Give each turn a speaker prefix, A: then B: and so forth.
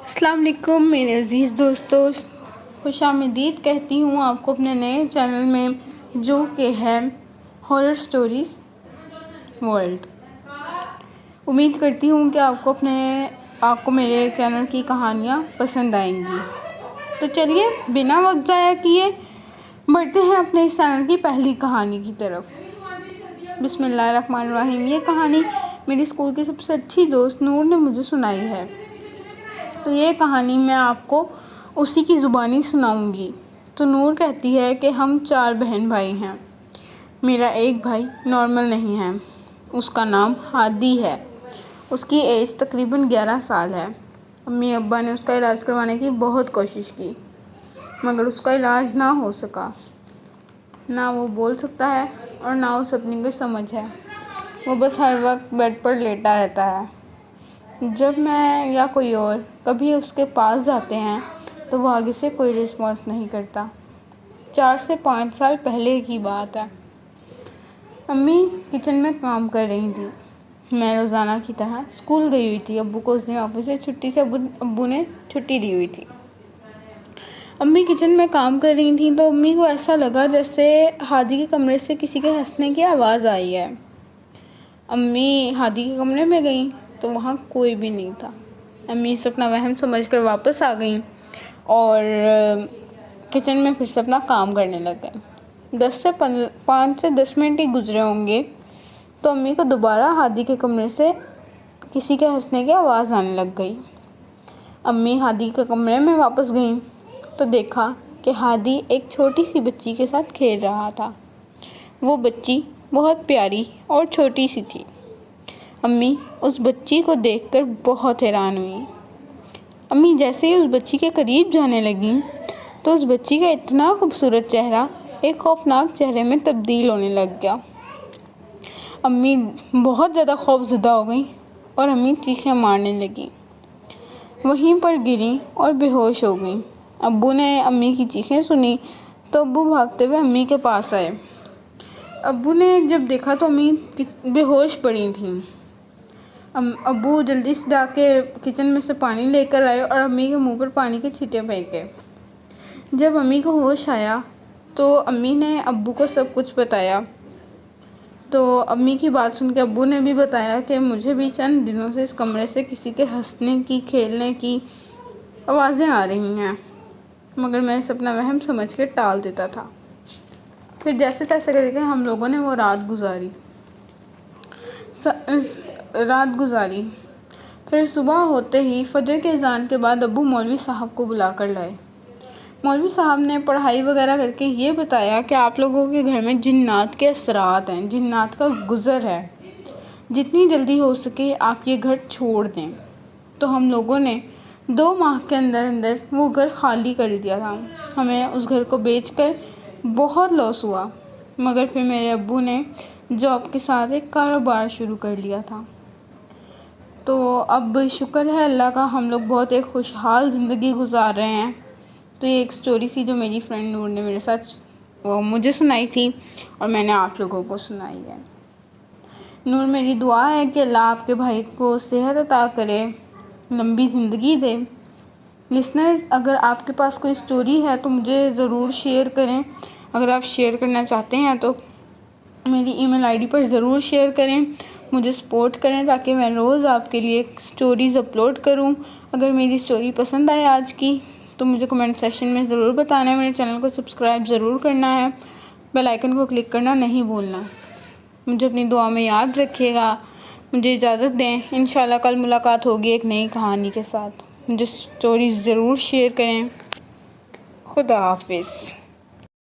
A: السلام علیکم میرے عزیز دوستو، خوش آمدید کہتی ہوں آپ کو اپنے نئے چینل میں، جو کہ ہے ہارر سٹوریز ورلڈ۔ امید کرتی ہوں کہ آپ کو میرے چینل کی کہانیاں پسند آئیں گی۔ تو چلیے بنا وقت ضائع کیے بڑھتے ہیں اپنے اس چینل کی پہلی کہانی کی طرف۔ بسم اللہ الرحمن الرحیم۔ یہ کہانی میری اسکول کی سب سے اچھی دوست نور نے مجھے سنائی ہے، تو یہ کہانی میں آپ کو اسی کی زبانی سناؤں گی۔ تو نور کہتی ہے کہ ہم 4 بہن بھائی ہیں۔ میرا ایک بھائی نارمل نہیں ہے، اس کا نام ہادی ہے۔ اس کی ایج تقریباً 11 سال ہے۔ امی ابا نے اس کا علاج کروانے کی بہت کوشش کی، مگر اس کا علاج نہ ہو سکا۔ نہ وہ بول سکتا ہے اور نہ اسے اپنی کوئی سمجھ ہے۔ وہ بس ہر وقت بیڈ پر لیٹا رہتا ہے۔ جب میں یا کوئی اور کبھی اس کے پاس جاتے ہیں تو وہ آگے سے کوئی رسپانس نہیں کرتا۔ 4 سے 5 سال پہلے کی بات ہے۔ امی کچن میں کام کر رہی تھی۔ میں روزانہ کی طرح اسکول گئی ہوئی تھی۔ ابو کو اس دن آفس سے چھٹی تھی، ابو نے چھٹی دی ہوئی تھی۔ امی کچن میں کام کر رہی تھیں تو امی کو ایسا لگا جیسے ہادی کے کمرے سے کسی کے ہنسنے کی آواز آئی ہے۔ امی ہادی کے کمرے میں گئیں تو وہاں کوئی بھی نہیں تھا۔ امی اسے اپنا وہم سمجھ کر واپس آ گئیں اور کچن میں پھر سے اپنا کام کرنے لگ گئیں۔ 5 سے 10 منٹ ہی گزرے ہوں گے تو امی کو دوبارہ ہادی کے کمرے سے کسی کے ہنسنے کی آواز آنے لگ گئی۔ امی ہادی کے کمرے میں واپس گئیں تو دیکھا کہ ہادی ایک چھوٹی سی بچی کے ساتھ کھیل رہا تھا۔ وہ بچی بہت پیاری اور چھوٹی سی تھی۔ امی اس بچی کو دیکھ کر بہت حیران ہوئی۔ امی جیسے ہی اس بچی کے قریب جانے لگیں تو اس بچی کا اتنا خوبصورت چہرہ ایک خوفناک چہرے میں تبدیل ہونے لگ گیا۔ امی بہت زیادہ خوف زدہ ہو گئیں اور امی چیخیں مارنے لگیں۔ وہیں پر گریں اور بے ہوش ہو گئیں۔ ابو نے امی کی چیخیں سنی تو ابو بھاگتے ہوئے امی کے پاس آئے۔ ابو نے جب دیکھا تو امی بے ہوش پڑی تھیں۔ ابو جلدی سے جا کے کچن میں سے پانی لے کر آئے اور امی کے منہ پر پانی کے چھینٹے پھینکے۔ جب امی کو ہوش آیا تو امی نے ابو کو سب کچھ بتایا۔ تو امی کی بات سن کے ابو نے بھی بتایا کہ مجھے بھی چند دنوں سے اس کمرے سے کسی کے ہنسنے کی، کھیلنے کی آوازیں آ رہی ہیں، مگر میں اسے اپنا وہم سمجھ کے ٹال دیتا تھا۔ پھر جیسے تیسے کر کے ہم لوگوں نے وہ رات گزاری۔ پھر صبح ہوتے ہی فجر کے اذان کے بعد ابو مولوی صاحب کو بلا کر لائے۔ مولوی صاحب نے پڑھائی وغیرہ کر کے یہ بتایا کہ آپ لوگوں کے گھر میں جنات کے اثرات ہیں، جنات کا گزر ہے، جتنی جلدی ہو سکے آپ یہ گھر چھوڑ دیں۔ تو ہم لوگوں نے 2 ماہ کے اندر وہ گھر خالی کر دیا تھا۔ ہمیں اس گھر کو بیچ کر بہت لاس ہوا، مگر پھر میرے ابو نے جاب کے ساتھ ایک کاروبار شروع کر لیا تھا۔ تو اب شکر ہے اللہ کا، ہم لوگ بہت ایک خوشحال زندگی گزار رہے ہیں۔ تو یہ ایک سٹوری تھی جو میری فرینڈ نور نے مجھے سنائی تھی اور میں نے آپ لوگوں کو سنائی ہے۔ نور میری دعا ہے کہ اللہ آپ کے بھائی کو صحت عطا کرے، لمبی زندگی دے۔ لسنرز، اگر آپ کے پاس کوئی سٹوری ہے تو مجھے ضرور شیئر کریں۔ اگر آپ شیئر کرنا چاہتے ہیں تو میری ای میل آئی ڈی پر ضرور شیئر کریں، مجھے سپورٹ کریں تاکہ میں روز آپ کے لیے سٹوریز اپلوڈ کروں۔ اگر میری سٹوری پسند آئے آج کی تو مجھے کمنٹ سیکشن میں ضرور بتانا ہے۔ میرے چینل کو سبسکرائب ضرور کرنا ہے، بیل آئیکن کو کلک کرنا نہیں بھولنا۔ مجھے اپنی دعا میں یاد رکھیے گا۔ مجھے اجازت دیں، انشاءاللہ کل ملاقات ہوگی ایک نئی کہانی کے ساتھ۔ مجھے سٹوریز ضرور شیئر کریں۔ خدا حافظ۔